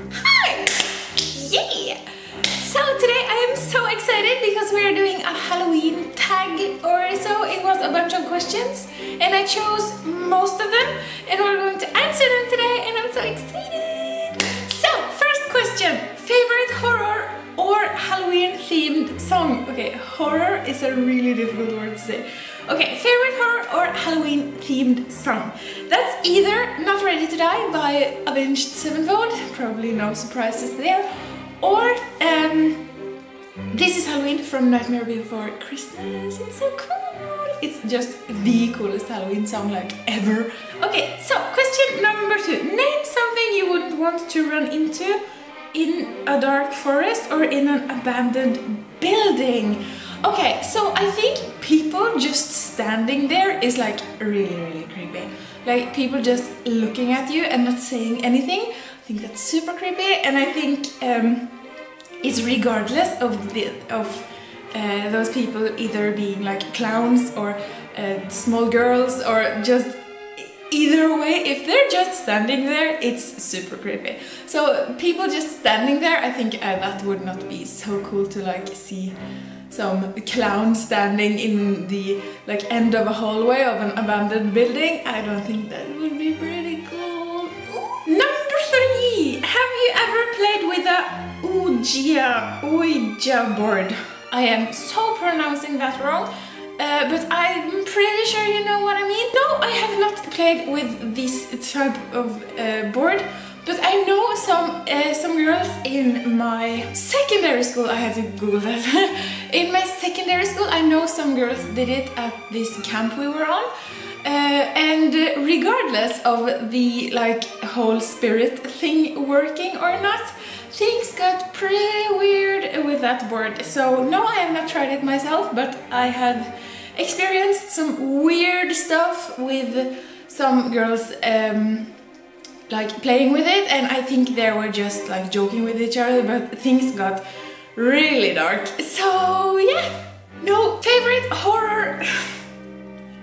Hi! Yeah! So today I am so excited because we are doing a Halloween tag or so. It was a bunch of questions and I chose most of them and we're going to answer them today and I'm so excited! So, first question. Favorite horror or Halloween themed song? Okay, horror is a really difficult word to say. Okay, favorite horror or Halloween themed song? That's either Not Ready to Die by Avenged Sevenfold, probably no surprises there, or This Is Halloween from Nightmare Before Christmas. It's so cool! It's just the coolest Halloween song like ever. Okay, so question number 2. Name something you wouldn't want to run into in a dark forest or in an abandoned building. Okay, so I think people just standing there is like really creepy. Like people just looking at you and not saying anything. I think that's super creepy, and I think it's regardless of those people either being like clowns or small girls or just either way, if they're just standing there, it's super creepy. So people just standing there, I think that would not be so cool to like see some clown standing in the like end of a hallway of an abandoned building. I don't think that would be pretty cool. Number 3. Have you ever played with a Ouija board? I am so pronouncing that wrong, but I'm pretty sure you know what I mean. No, I have not played with this type of board, but I know some girls in my secondary school. I had to Google that. In my secondary school, I know some girls did it at this camp we were on, and regardless of the like whole spirit thing working or not, things got pretty weird with that board. So no, I have not tried it myself, but I have experienced some weird stuff with some girls like playing with it, and I think they were just like joking with each other, but things got really dark. So yeah, no. Favorite horror.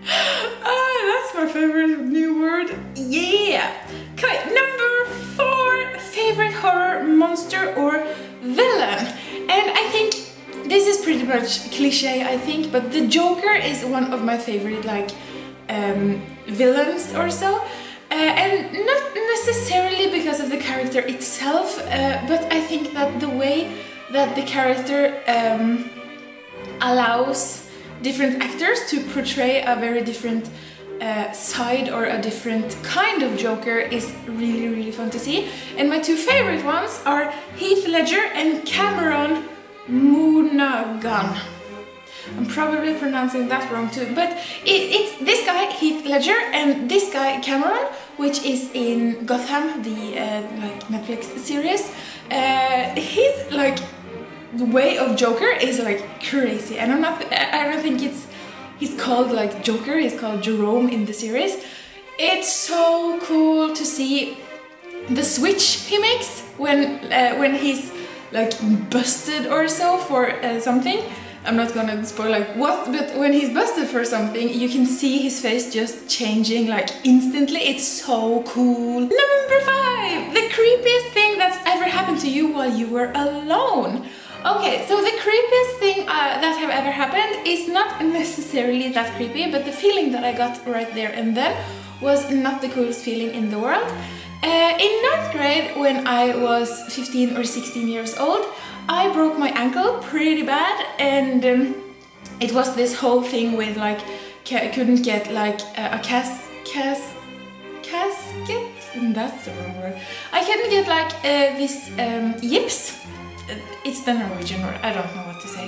That's my favorite new word. Yeah. Okay, number 4. Favorite horror monster or villain? And I think this is pretty much cliche, I think, but the Joker is one of my favorite like villains or so. And not necessarily because of the character itself, but I think that the way that the character allows different actors to portray a very different side or a different kind of Joker is really fun to see. And my 2 favorite ones are Heath Ledger and Cameron Monaghan. I'm probably pronouncing that wrong too, but it's this guy Heath Ledger and this guy Cameron, which is in Gotham, the like Netflix series. His like the way of Joker is like crazy, and I don't think he's called like Joker. He's called Jerome in the series. It's so cool to see the switch he makes when he's like busted or so for something. I'm not gonna spoil like what, but when he's busted for something, you can see his face just changing like instantly. It's so cool. Number 5. The creepiest thing that's ever happened to you while you were alone. Okay, so the creepiest thing that have ever happened is not necessarily that creepy, but the feeling that I got right there and then was not the coolest feeling in the world. In 9th grade, when I was 15 or 16 years old, I broke my ankle pretty bad, and it was this whole thing with like I couldn't get like a casket. That's the wrong word. I couldn't get like this yips. It's the Norwegian word. I don't know what to say.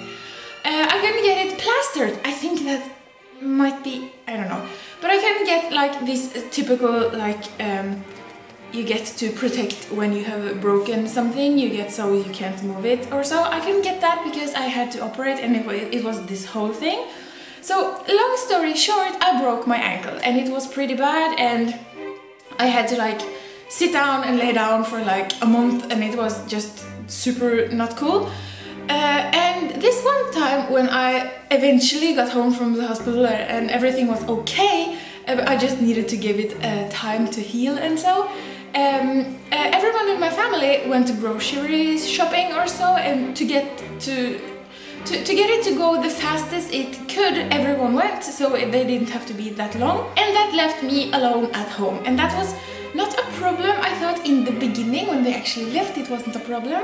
I couldn't get it plastered. I think that might be, I don't know, but I couldn't get like this typical like you get to protect when you have broken something, you get so you can't move it or so. I couldn't get that because I had to operate, and it was this whole thing. So long story short, I broke my ankle and it was pretty bad, and I had to like sit down and lay down for like a month, and it was just super not cool. And this one time when I eventually got home from the hospital and everything was okay, I just needed to give it time to heal and so. everyone in my family went to grocery shopping or so, and to get it to go the fastest it could, everyone went, so they didn't have to be that long, and that left me alone at home, and that was not a problem. I thought in the beginning, when they actually left, it wasn't a problem,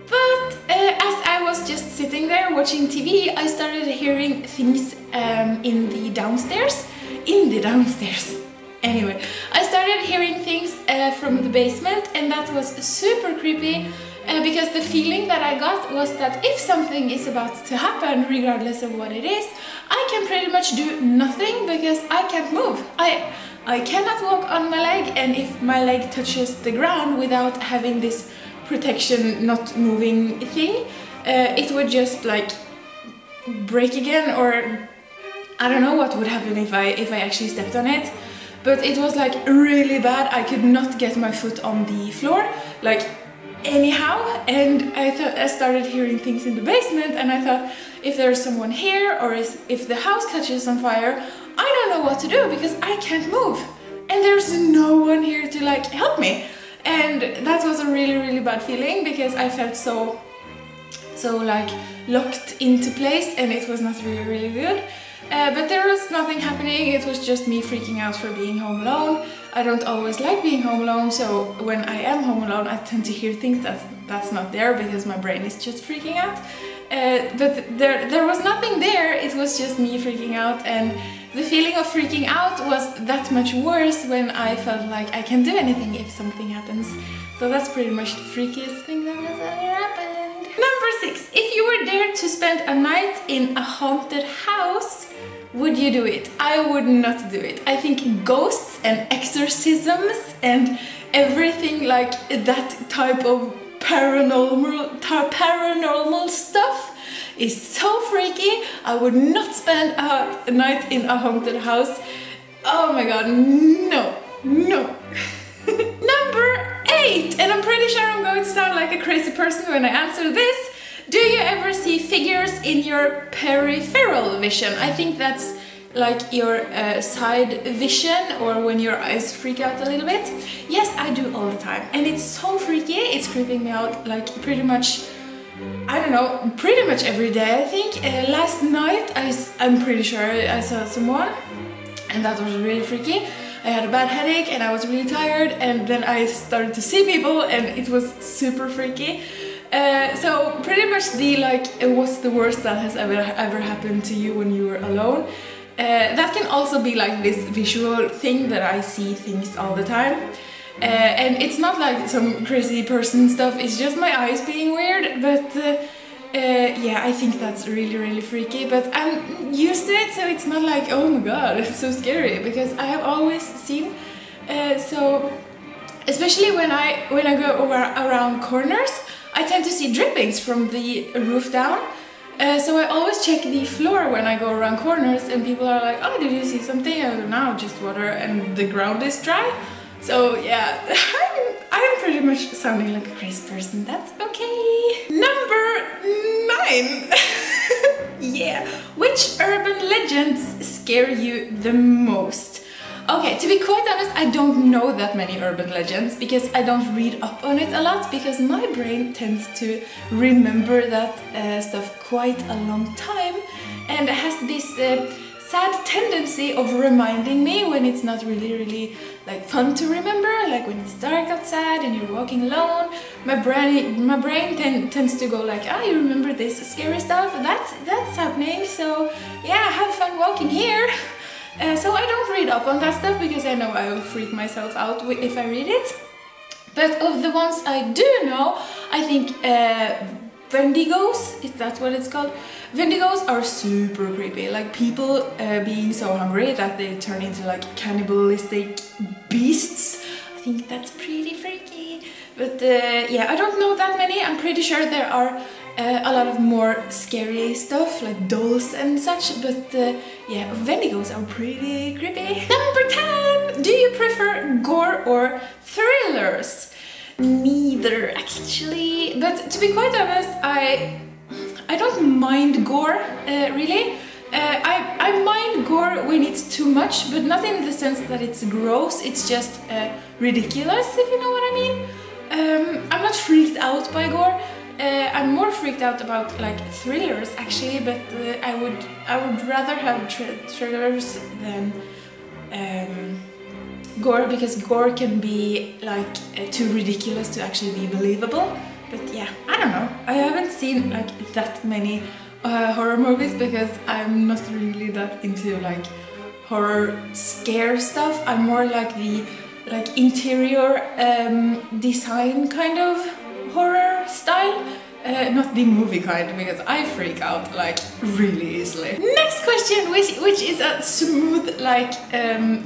but as I was just sitting there watching TV, I started hearing things in the downstairs. Anyway, I started hearing things from the basement, and that was super creepy, because the feeling that I got was that if something is about to happen, regardless of what it is, I can pretty much do nothing because I can't move. I cannot walk on my leg, and if my leg touches the ground without having this protection not moving thing, it would just like break again, or I don't know what would happen if I actually stepped on it. But it was like really bad. I could not get my foot on the floor, like anyhow, and I started hearing things in the basement, and I thought, if there's someone here, or if the house catches on fire, I don't know what to do because I can't move, and there's no one here to like help me. And that was a really bad feeling, because I felt so like locked into place, and it was not really good. But there was nothing happening, it was just me freaking out for being home alone. I don't always like being home alone, so when I am home alone I tend to hear things that's not there, because my brain is just freaking out. But there was nothing there, it was just me freaking out, and the feeling of freaking out was that much worse when I felt like I can't do anything if something happens. So that's pretty much the freakiest thing that has ever happened. Number 6. If you were dared to spend a night in a haunted house, would you do it? I would not do it. I think ghosts and exorcisms and everything like that type of paranormal stuff is so freaky. I would not spend a night in a haunted house. Oh my god, no. Number 8, and I'm pretty sure I'm going to sound like a crazy person when I answer this. Do you ever see figures in your peripheral vision? I think that's like your side vision, or when your eyes freak out a little bit. Yes, I do all the time, and it's so freaky, it's creeping me out like pretty much, I don't know, pretty much every day I think. Last night I'm pretty sure I saw someone, and that was really freaky. I had a bad headache and I was really tired, and then I started to see people, and it was super freaky. So pretty much the like, what's the worst that has ever happened to you when you were alone? That can also be like this visual thing that I see things all the time. And it's not like some crazy person stuff, it's just my eyes being weird, but yeah, I think that's really freaky, but I'm used to it, so it's not like, oh my god, it's so scary, because I have always seen, so especially when I go around corners, I tend to see drippings from the roof down. So I always check the floor when I go around corners, and people are like, oh, did you see something? I go, no, just water, and the ground is dry. So yeah, I'm pretty much sounding like a crazy person, that's okay. Number 9. Yeah, which urban legends scare you the most? Okay, to be quite honest, I don't know that many urban legends, because I don't read up on it a lot, because my brain tends to remember that stuff quite a long time, and it has this sad tendency of reminding me when it's not really like fun to remember, like when it's dark outside and you're walking alone. My brain tends to go like, ah, you remember this scary stuff, that's happening, so yeah, have fun walking here. So I don't read up on that stuff, because I know I will freak myself out if I read it. But of the ones I do know, I think Wendigos, is that what it's called? Wendigos are super creepy, like people being so hungry that they turn into like cannibalistic beasts. I think that's pretty freaky. But yeah, I don't know that many. I'm pretty sure there are a lot of more scary stuff, like dolls and such, but yeah, Wendigos are pretty creepy. Number 10! Do you prefer gore or thrillers? Neither, actually, but to be quite honest, I don't mind gore, really. I I mind gore when it's too much, but not in the sense that it's gross, it's just ridiculous, if you know what I mean. I'm not freaked out by gore. I'm more freaked out about like thrillers actually, but I would rather have thrillers than gore, because gore can be like too ridiculous to actually be believable. But yeah, I don't know. I haven't seen like that many horror movies because I'm not really that into like horror scare stuff. I'm more like the interior design kind of horror style, not the movie kind, because I freak out like really easily. Next question, which is a smooth like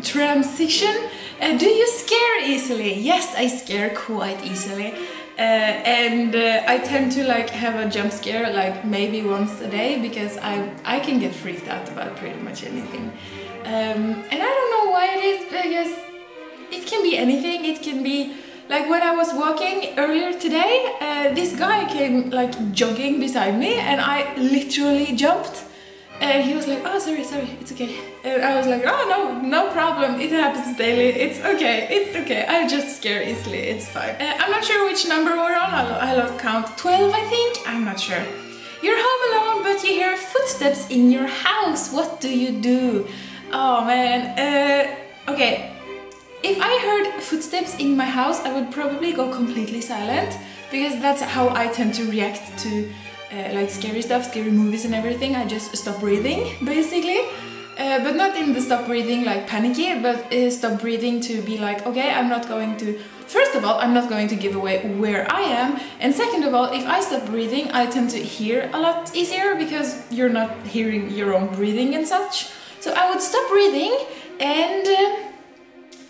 transition. Do you scare easily? Yes, I scare quite easily. And I tend to like have a jump scare like maybe once a day, because I can get freaked out about pretty much anything. And I don't know why it is, because it can be anything. It can be like when I was walking earlier today, this guy came like jogging beside me and I literally jumped. And he was like, oh, sorry, it's okay. And I was like, oh, no problem, it happens daily, it's okay, I just scare easily, it's fine. I'm not sure which number we're on, I lost count, 12 I think, I'm not sure. You're home alone, but you hear footsteps in your house, what do you do? Oh man, okay. If I heard footsteps in my house, I would probably go completely silent, because that's how I tend to react to like scary stuff, scary movies and everything. I just stop breathing, basically. But not in the stop breathing like panicky, but stop breathing to be like, okay, I'm not going to... First of all, I'm not going to give away where I am. And second of all, if I stop breathing, I tend to hear a lot easier, because you're not hearing your own breathing and such. So I would stop breathing, and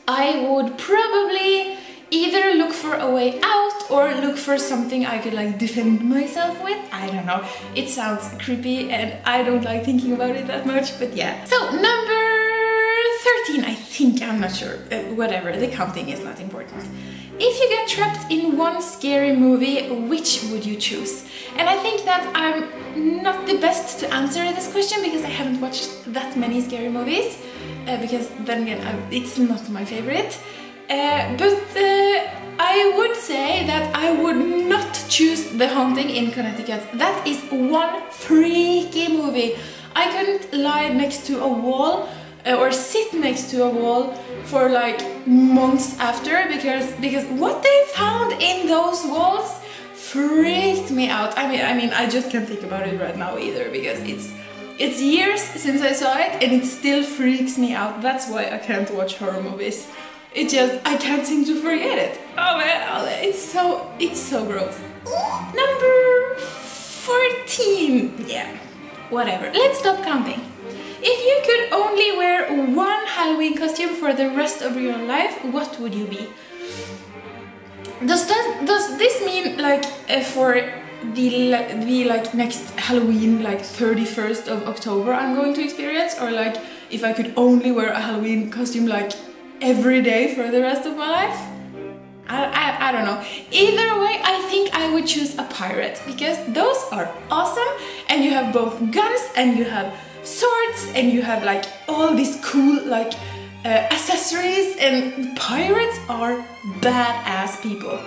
I would probably either look for a way out or look for something I could like defend myself with. I don't know, it sounds creepy and I don't like thinking about it that much, but yeah. So number 13, I think, I'm not sure, whatever, the counting is not important. If you get trapped in one scary movie, which would you choose? And I think that I'm not the best to answer this question, because I haven't watched that many scary movies, because then again, it's not my favorite. But I would say that I would not choose The Haunting in Connecticut. That is one freaky movie. I couldn't lie next to a wall or sit next to a wall for like months after, because what they found in those walls freaked me out. I mean, I just can't think about it right now either, because it's years since I saw it and it still freaks me out. That's why I can't watch horror movies. It just, I can't seem to forget it. Oh man, it's so gross. Number 14. Yeah, whatever. Let's stop counting. If you could only wear one Halloween costume for the rest of your life, what would you be? Does this mean like for the like next Halloween, like 31st of October I'm going to experience, or like if I could only wear a Halloween costume like every day for the rest of my life? I don't know. Either way, I think I would choose a pirate, because those are awesome, and you have both guns and you have swords and you have like all these cool like accessories, and pirates are badass people.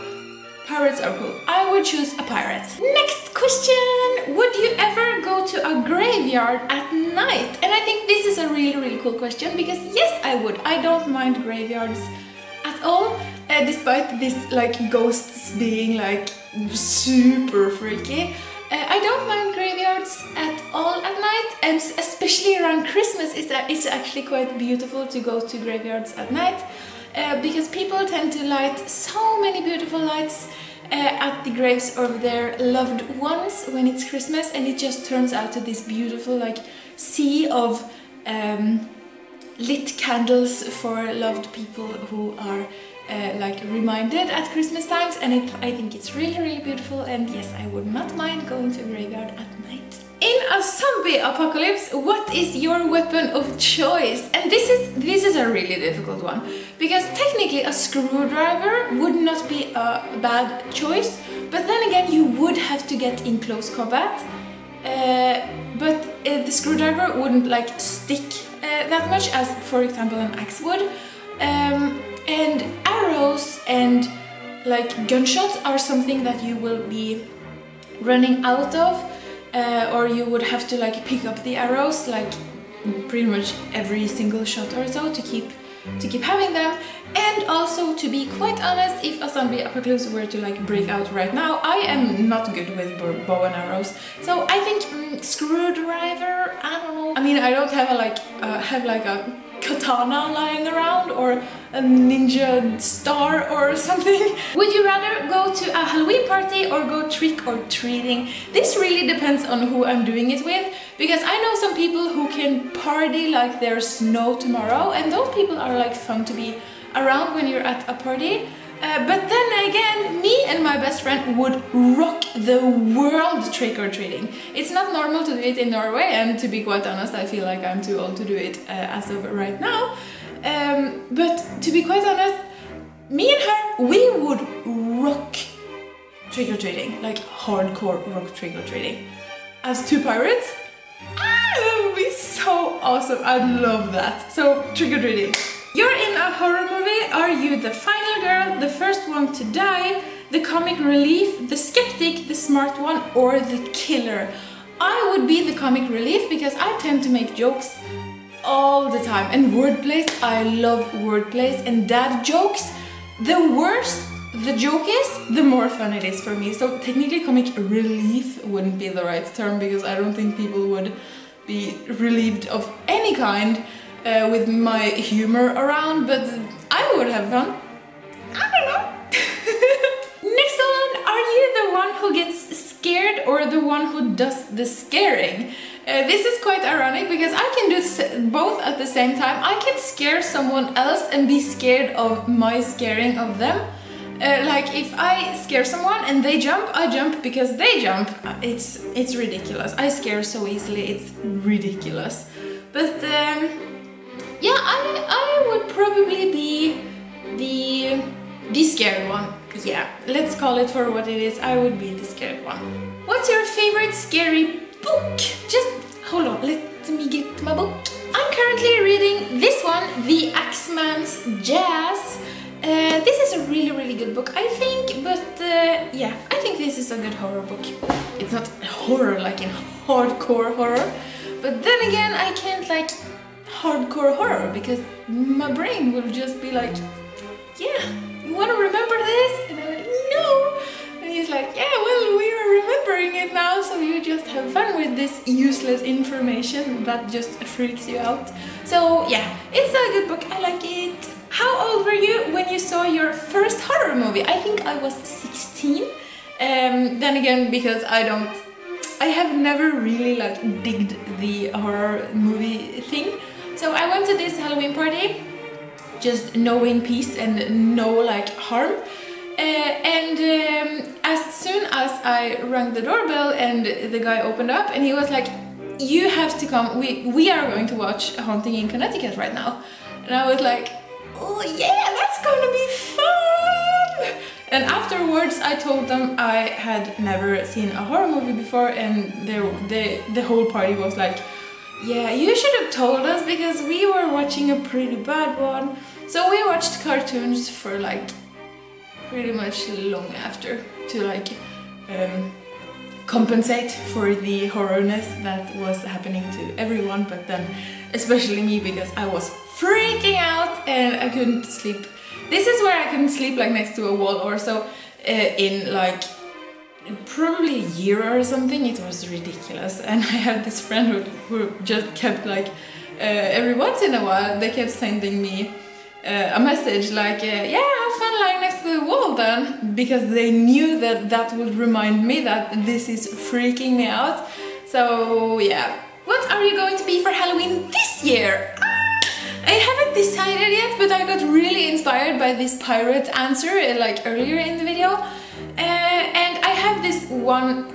Pirates are cool. I would choose a pirate. Next question. Would you ever go to a graveyard at night? And I think this is a really cool question, because yes, I would. I don't mind graveyards at all, despite this like ghosts being like super freaky. I don't mind graveyards at all at night, and especially around Christmas it's actually quite beautiful to go to graveyards at night, because people tend to light so many beautiful lights at the graves of their loved ones when it's Christmas, and it just turns out to this beautiful like sea of lit candles for loved people who are like reminded at Christmas times, and I think it's really beautiful, and yes, I would not mind going to a graveyard at night. In a zombie apocalypse, what is your weapon of choice? And this is a really difficult one, because technically a screwdriver would not be a bad choice, but then again you would have to get in close combat, but the screwdriver wouldn't like stick that much as, for example, an axe would. And arrows and like gunshots are something that you will be running out of, or you would have to like pick up the arrows like pretty much every single shot or so to keep having them. And also, to be quite honest, if a zombie apocalypse were to like break out right now, I am not good with bow and arrows. So I think screwdriver, I don't know. I mean, I don't have a katana lying around or a ninja star or something. Would you rather go to a Halloween party or go trick or treating? This really depends on who I'm doing it with, because I know some people who can party like there's no tomorrow, and those people are like fun to be around when you're at a party. But then again, me and my best friend would rock the world trick-or-treating. It's not normal to do it in Norway, and to be quite honest, I feel like I'm too old to do it as of right now. But to be quite honest, me and her, we would rock trick-or-treating, like hardcore rock trick-or-treating. As two pirates, that would be so awesome. I'd love that. So, trick-or-treating. You're in a horror movie. Are you the final girl, the first one to die, the comic relief, the skeptic, the smart one, or the killer? I would be the comic relief because I tend to make jokes all the time. And wordplays, I love wordplays, and dad jokes. The worse the joke is, the more fun it is for me. So technically comic relief wouldn't be the right term, because I don't think people would be relieved of any kind with my humor around, but I would have fun. I don't know. Next one, are you the one who gets scared or the one who does the scaring? This is quite ironic because I can do both at the same time. I can scare someone else and be scared of my scaring of them. Like if I scare someone and they jump, I jump because they jump. It's ridiculous. I scare so easily, it's ridiculous. But yeah, I would probably be the scared one. Yeah, let's call it for what it is. I would be the scared one. What's your favorite scary book? Just hold on, let me get my book. I'm currently reading this one, The Axeman's Jazz. This is a really good book, I think, but yeah, I think this is a good horror book. It's not horror like in hardcore horror, but then again, I can't like hardcore horror because my brain will just be like, yeah, you want to remember this? And I'm like, no. And he's like, yeah, well, we are remembering it now, so you just have fun with this useless information that just freaks you out. So yeah, it's a good book, I like it. How old were you when you saw your first horror movie? I think I was 16. Then again, because I have never really like digged the horror movie thing. So I went to this Halloween party, just knowing peace and no like harm. And as soon as I rang the doorbell and the guy opened up and he was like, you have to come, we are going to watch Haunting in Connecticut right now. And I was like, oh yeah, that's gonna be fun! And afterwards I told them I had never seen a horror movie before, and the whole party was like, yeah, you should have told us because we were watching a pretty bad one. So we watched cartoons for like pretty much long after to like compensate for the horrorness that was happening to everyone, but then especially me because I was freaking out and I couldn't sleep. This is where I couldn't sleep like next to a wall or so in like probably a year or something. It was ridiculous. And I had this friend who just kept like every once in a while they kept sending me a message like yeah, have fun lying next to the wall then, because they knew that would remind me that this is freaking me out. So yeah. What are you going to be for Halloween this year? I haven't decided yet, but I got really inspired by this pirate answer like earlier in the video. And I have this one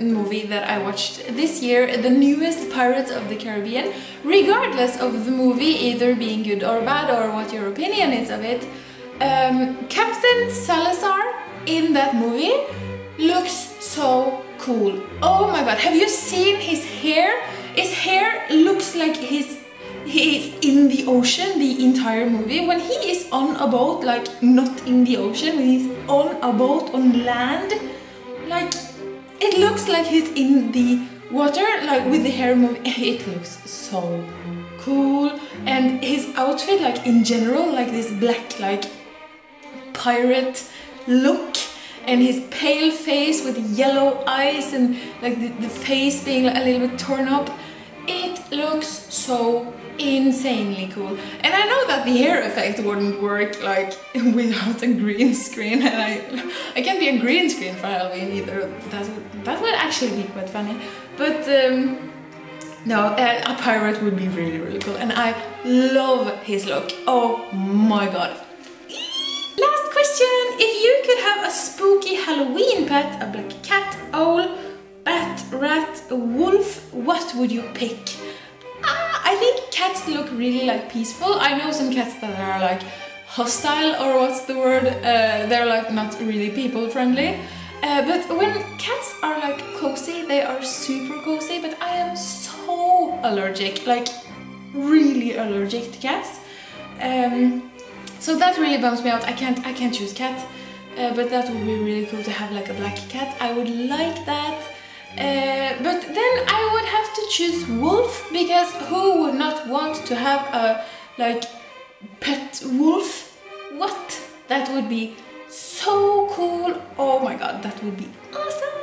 movie that I watched this year, the newest Pirates of the Caribbean. Regardless of the movie either being good or bad or what your opinion is of it, Captain Salazar in that movie looks so cool. Oh my god. god, have you seen his hair? His hair looks like he is in the ocean the entire movie. When he is on a boat, like not in the ocean, when he's on a boat on land, like it looks like he's in the water, like with the hair moving. It looks so cool. And his outfit, like in general, like this black like pirate look, and his pale face with yellow eyes and like the face being like a little bit torn up. It looks so insanely cool. And I know that the hair effect wouldn't work like without a green screen, and I can't be a green screen for Halloween either. That would actually be quite funny. But no, a pirate would be really, really cool, and I love his look. Oh my god. Last question. If you could have a spooky Halloween pet, a black cat, owl, bat, rat, wolf, what would you pick? I think cats look really like peaceful. I know some cats that are like hostile, or what's the word? They're like not really people friendly. But when cats are like cozy, they are super cozy, but I am so allergic, like really allergic to cats. So that really bums me out. I can't choose cat, but that would be really cool to have like a black cat. I would like that. But then I would have to choose wolf, because who would not want to have a like pet wolf? What? That would be so cool. Oh my god, that would be awesome.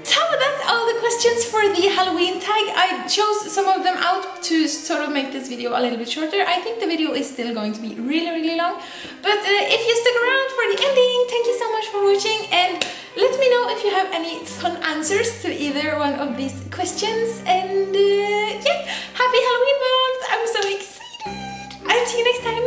So that's all the questions for the Halloween tag. I chose some of them out to sort of make this video a little bit shorter. I think the video is still going to be really, really long. But if you stuck around for the ending, thank you so much for watching, and let me know if you have any fun answers to either one of these questions. And yeah, happy Halloween month! I'm so excited! I'll see you next time.